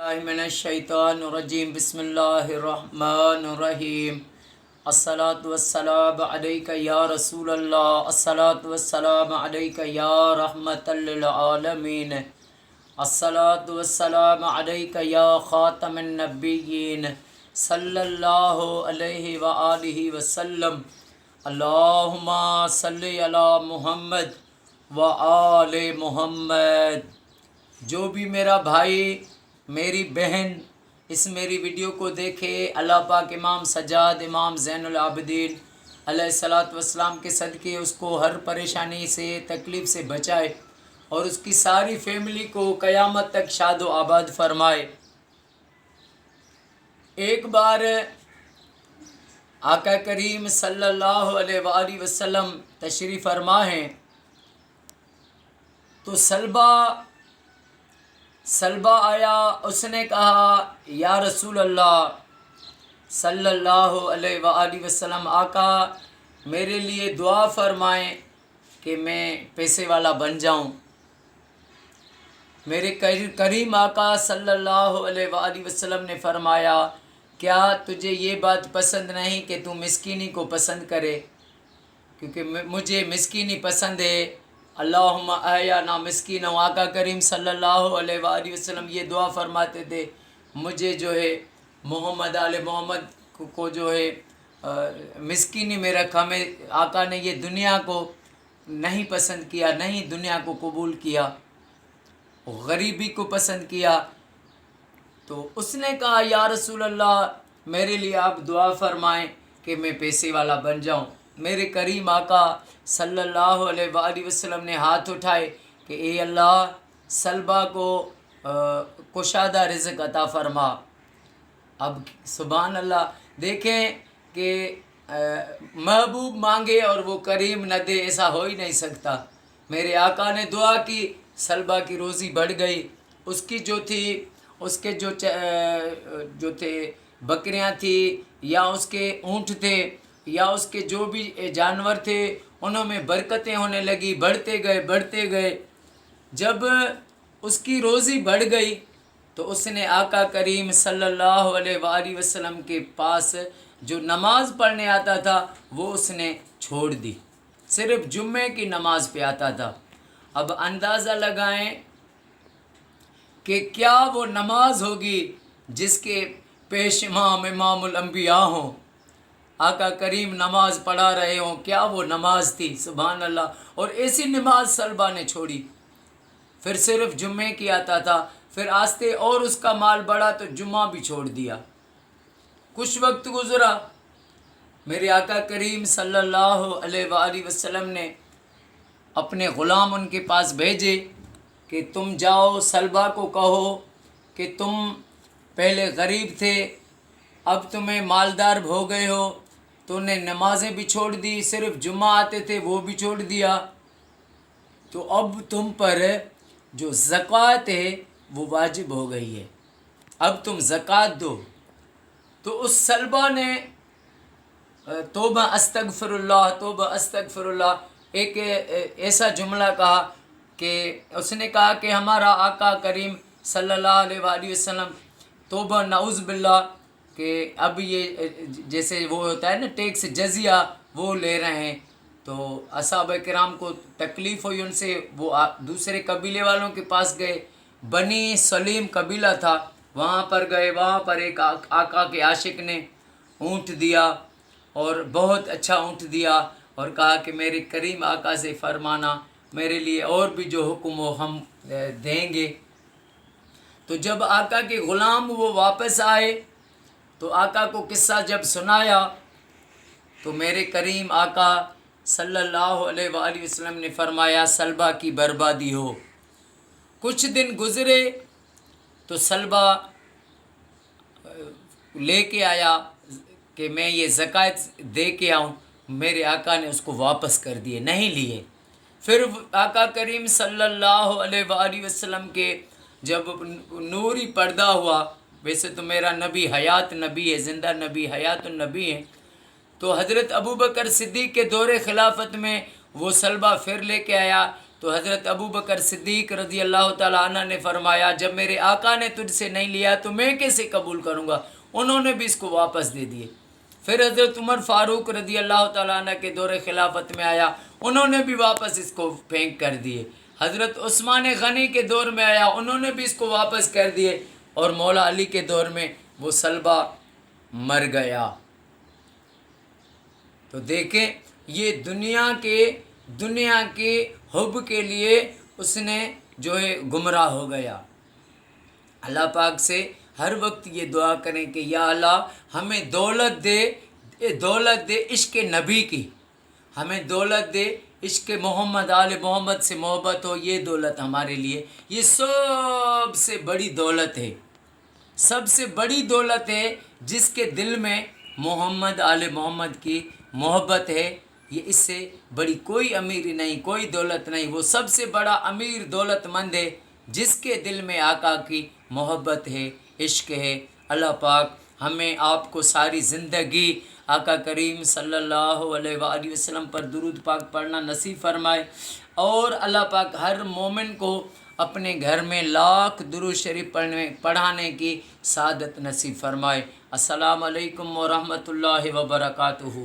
من الشیطان الرجیم بسم اللہ الرحمن الرحیم الصلاۃ والسلام علیک یا رسول اللہ الصلاۃ والسلام علیک یا رحمت للعالمین الصلاۃ والسلام علیک یا خاتم النبیین صلی اللہ علیہ وآلہ وسلم اللہم صلی علی محمد وآل محمد۔ جو بھی میرا بھائی میری بہن اس میری ویڈیو کو دیکھے، اللہ پاک امام سجاد امام زین العابدین علیہ الصلاۃ والسلام کے صدقے اس کو ہر پریشانی سے تکلیف سے بچائے اور اس کی ساری فیملی کو قیامت تک شاد و آباد فرمائے۔ ایک بار آقا کریم صلی اللہ علیہ وآلہ وسلم تشریف فرما ہیں تو سلبہ آیا، اس نے کہا یا رسول اللہ صلی اللہ علیہ وآلہ وسلم، آقا میرے لیے دعا فرمائیں کہ میں پیسے والا بن جاؤں۔ میرے کریم آقا صلی اللہ علیہ وآلہ وسلم نے فرمایا، کیا تجھے یہ بات پسند نہیں کہ تو مسکینی کو پسند کرے؟ کیونکہ مجھے مسکینی پسند ہے۔ اللہم احیانا مسکینا۔ آقا کریم صلی اللہ علیہ وآلہ وسلم یہ دعا فرماتے تھے، مجھے جو ہے محمد آل محمد کو جو ہے مسکینی میں رکھا۔ میں آقا نے یہ دنیا کو نہیں پسند کیا، نہیں دنیا کو قبول کیا، غریبی کو پسند کیا۔ تو اس نے کہا یا رسول اللہ میرے لیے آپ دعا فرمائیں کہ میں پیسے والا بن جاؤں۔ میرے کریم آقا صلی اللہ علیہ وآلہ وسلم نے ہاتھ اٹھائے کہ اے اللہ سلبہ کو کشادہ رزق عطا فرما۔ اب سبحان اللہ، دیکھیں کہ محبوب مانگے اور وہ کریم نہ دے، ایسا ہو ہی نہیں سکتا۔ میرے آقا نے دعا کی، سلبہ کی روزی بڑھ گئی۔ اس کی جو تھی، اس کے جو تھے بکریاں تھی یا اس کے اونٹ تھے یا اس کے جو بھی جانور تھے، انہوں میں برکتیں ہونے لگی، بڑھتے گئے۔ جب اس کی روزی بڑھ گئی تو اس نے آقا کریم صلی اللہ علیہ وآلہ وسلم کے پاس جو نماز پڑھنے آتا تھا وہ اس نے چھوڑ دی، صرف جمعے کی نماز پہ آتا تھا۔ اب اندازہ لگائیں کہ کیا وہ نماز ہوگی جس کے پیش امام الانبیاء ہوں، آقا کریم نماز پڑھا رہے ہوں، کیا وہ نماز تھی؟ سبحان اللہ۔ اور ایسی نماز سلبہ نے چھوڑی، پھر صرف جمعے کی آتا تھا، پھر آستے اور اس کا مال بڑھا تو جمعہ بھی چھوڑ دیا۔ کچھ وقت گزرا، میرے آقا کریم صلی اللہ علیہ وآلہ وسلم نے اپنے غلام ان کے پاس بھیجے کہ تم جاؤ سلبہ کو کہو کہ تم پہلے غریب تھے، اب تمہیں مالدار ہو گئے ہو، تو نے نمازیں بھی چھوڑ دی، صرف جمعہ آتے تھے وہ بھی چھوڑ دیا، تو اب تم پر جو زکوٰۃ ہے وہ واجب ہو گئی ہے، اب تم زکوٰۃ دو۔ تو اس سلبہ نے توبہ استغفر اللہ، توبہ استغفر اللہ، ایک ایسا جملہ کہا کہ اس نے کہا کہ ہمارا آقا کریم صلی اللہ علیہ وآلہ وسلم توبہ نعوذ باللہ کہ اب یہ جیسے وہ ہوتا ہے نا ٹیکس جزیہ وہ لے رہے ہیں، تو اصحاب کرام کو تکلیف ہوئی ان سے، وہ دوسرے قبیلے والوں کے پاس گئے، بنی سلیم قبیلہ تھا، وہاں پر گئے، وہاں پر ایک آقا کے عاشق نے اونٹ دیا اور بہت اچھا اونٹ دیا اور کہا کہ میرے کریم آقا سے فرمانا میرے لیے اور بھی جو حکم ہو ہم دیں گے۔ تو جب آقا کے غلام وہ واپس آئے تو آقا کو قصہ جب سنایا تو میرے کریم آقا صلی اللہ علیہ وآلہ وسلم نے فرمایا سلبہ کی بربادی ہو۔ کچھ دن گزرے تو سلبہ لے کے آیا کہ میں یہ زکوٰۃ دے کے آؤں، میرے آقا نے اس کو واپس کر دیے، نہیں لیے۔ پھر آقا کریم صلی اللہ علیہ وآلہ وسلم کے جب نوری پردہ ہوا، ویسے تو میرا نبی حیات نبی ہے، زندہ نبی، حیات النبی ہے، تو حضرت ابوبکر صدیق کے دور خلافت میں وہ سلبہ پھر لے کے آیا، تو تو حضرت ابو بکر صدیق رضی اللہ تعالیٰ عنہ نے فرمایا جب میرے آقا نے تجھ سے نہیں لیا تو میں کیسے قبول کروں گا؟ انہوں نے بھی اس کو واپس دے دیے۔ پھر حضرت عمر فاروق رضی اللہ تعالیٰ عنہ کے دور خلافت میں آیا، انہوں نے بھی واپس اس کو پھینک کر دیے۔ حضرت عثمان غنی کے دور میں آیا، انہوں نے بھی اس کو واپس کر دیے، اور مولا علی کے دور میں وہ صلبہ مر گیا۔ تو دیکھیں یہ دنیا کے حب کے لیے اس نے جو ہے گمراہ ہو گیا۔ اللہ پاک سے ہر وقت یہ دعا کریں کہ یا اللہ ہمیں دولت دے عشق نبی کی، ہمیں دولت دے عشق محمد آل محمد سے محبت ہو، یہ دولت ہمارے لیے یہ سب سے بڑی دولت ہے، سب سے بڑی دولت ہے۔ جس کے دل میں محمد آل محمد کی محبت ہے، یہ اس سے بڑی کوئی امیری نہیں، کوئی دولت نہیں۔ وہ سب سے بڑا امیر دولت مند ہے جس کے دل میں آقا کی محبت ہے، عشق ہے۔ اللہ پاک ہمیں آپ کو ساری زندگی آقا کریم صلی اللہ علیہ وآلہ وسلم پر درود پاک پڑھنا نصیب فرمائے، اور اللہ پاک ہر مومن کو اپنے گھر میں لاکھ درود شریف پڑھانے کی سعادت نصیب فرمائے۔ السلام علیکم ورحمۃ اللہ وبرکاتہ۔